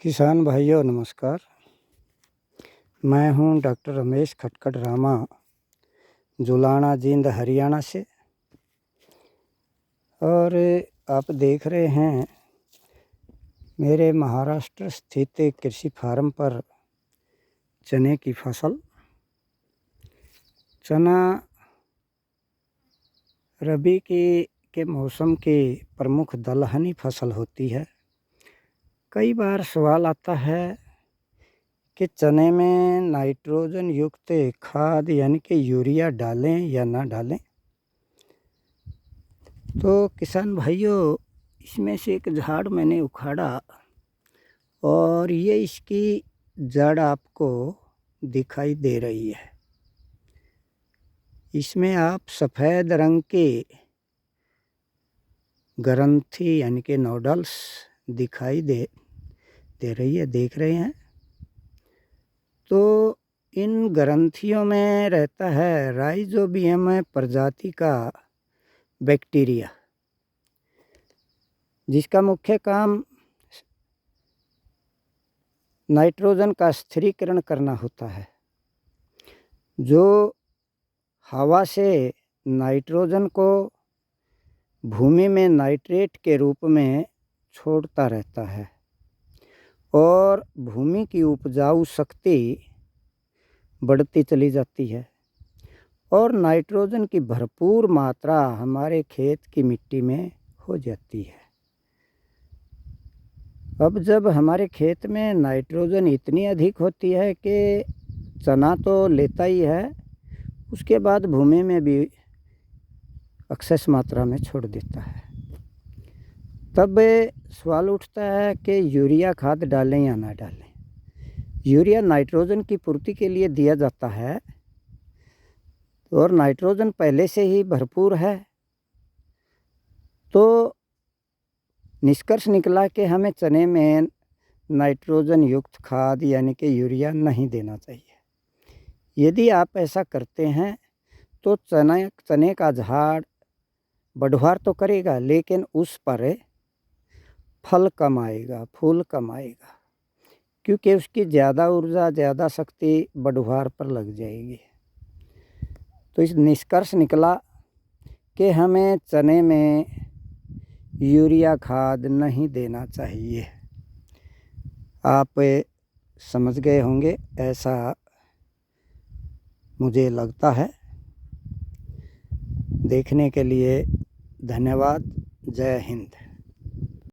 किसान भाइयों नमस्कार। मैं हूं डॉक्टर रमेश खटखट रामा, जुलाना जींद हरियाणा से। और आप देख रहे हैं मेरे महाराष्ट्र स्थित एक कृषि फार्म पर चने की फसल। चना रबी के मौसम की प्रमुख दलहनी फसल होती है। कई बार सवाल आता है कि चने में नाइट्रोजन युक्त खाद यानी कि यूरिया डालें या ना डालें। तो किसान भाइयों, इसमें से एक झाड़ मैंने उखाड़ा और ये इसकी जड़ आपको दिखाई दे रही है। इसमें आप सफ़ेद रंग के ग्रंथि यानी कि नोडल्स दिखाई दे रही है, देख रहे हैं। तो इन ग्रंथियों में रहता है राइजोबियम प्रजाति का बैक्टीरिया, जिसका मुख्य काम नाइट्रोजन का स्थिरीकरण करना होता है, जो हवा से नाइट्रोजन को भूमि में नाइट्रेट के रूप में छोड़ता रहता है और भूमि की उपजाऊ शक्ति बढ़ती चली जाती है और नाइट्रोजन की भरपूर मात्रा हमारे खेत की मिट्टी में हो जाती है। अब जब हमारे खेत में नाइट्रोजन इतनी अधिक होती है कि चना तो लेता ही है, उसके बाद भूमि में भी एक्सेस मात्रा में छोड़ देता है। तब सवाल उठता है कि यूरिया खाद डालें या ना डालें। यूरिया नाइट्रोजन की पूर्ति के लिए दिया जाता है और नाइट्रोजन पहले से ही भरपूर है, तो निष्कर्ष निकला कि हमें चने में नाइट्रोजन युक्त खाद यानी कि यूरिया नहीं देना चाहिए। यदि आप ऐसा करते हैं तो चने का झाड़ बढ़वार तो करेगा, लेकिन उस पर फल कम आएगा, फूल कम आएगा, क्योंकि उसकी ज़्यादा ऊर्जा, ज़्यादा शक्ति बढ़वार पर लग जाएगी। तो इस निष्कर्ष निकला कि हमें चने में यूरिया खाद नहीं देना चाहिए। आप समझ गए होंगे, ऐसा मुझे लगता है। देखने के लिए धन्यवाद। जय हिंद।